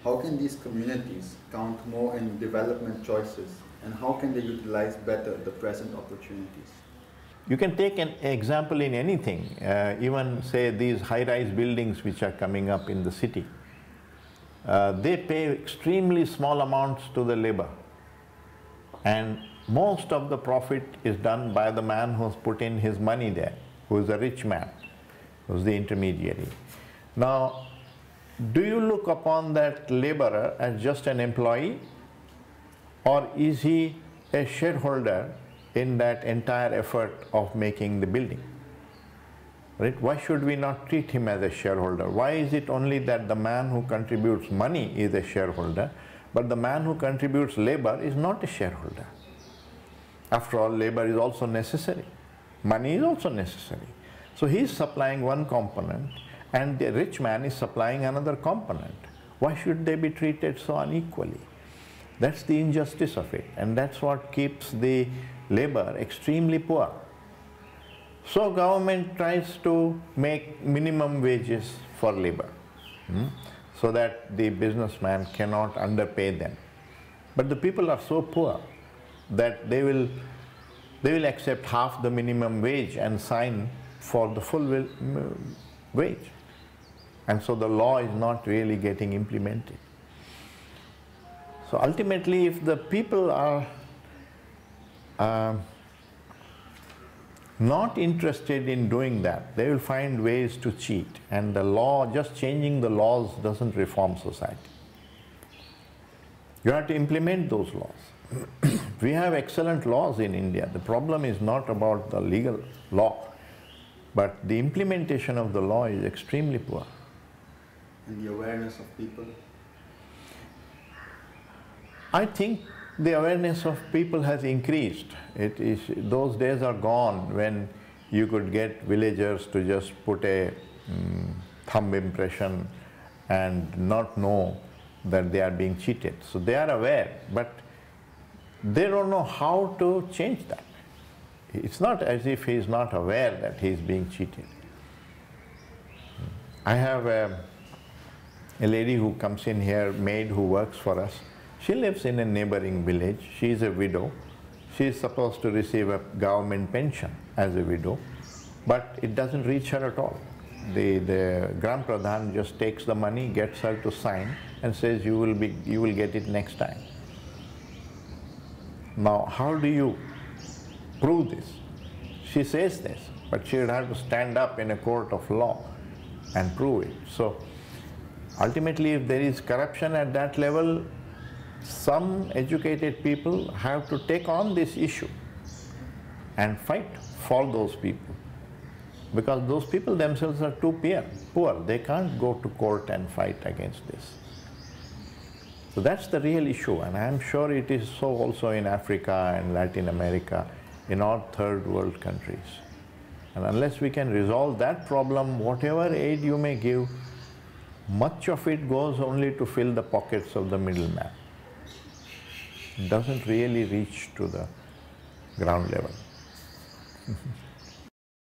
How can these communities count more in development choices, and how can they utilize better the present opportunities? You can take an example in anything, even say these high-rise buildings which are coming up in the city. They pay extremely small amounts to the labor, and most of the profit is done by the man who has put in his money there, who is a rich man, who is the intermediary. Now, do you look upon that laborer as just an employee, or is he a shareholder in that entire effort of making the building? Right? Why should we not treat him as a shareholder? Why is it only that the man who contributes money is a shareholder, but the man who contributes labor is not a shareholder? After all, labor is also necessary. Money is also necessary. So he is supplying one component and the rich man is supplying another component. Why should they be treated so unequally? That's the injustice of it, and that's what keeps the labor extremely poor. So government tries to make minimum wages for labor, so that the businessman cannot underpay them. But the people are so poor that they will accept half the minimum wage and sign for the full wage. And so the law is not really getting implemented. So ultimately, if the people are not interested in doing that, they will find ways to cheat, and the law, just changing the laws doesn't reform society. You have to implement those laws. We have excellent laws in India. The problem is not about the legal law, but the implementation of the law is extremely poor. And the awareness of people? I think the awareness of people has increased. Those days are gone when you could get villagers to just put a thumb impression and not know that they are being cheated. So they are aware, but they don't know how to change that. It's not as if he is not aware that he is being cheated. I have a lady who comes in here, maid who works for us. She lives in a neighboring village. She is a widow. She is supposed to receive a government pension as a widow, but it doesn't reach her at all. The Gram Pradhan just takes the money, gets her to sign, and says you will get it next time. Now, how do you prove this? She says this, but she would have to stand up in a court of law and prove it. So ultimately, if there is corruption at that level, some educated people have to take on this issue and fight for those people, because those people themselves are too poor. They can't go to court and fight against this. So that's the real issue, and I'm sure it is so also in Africa and Latin America, in all third world countries. And unless we can resolve that problem, whatever aid you may give, much of it goes only to fill the pockets of the middleman. It doesn't really reach to the ground level.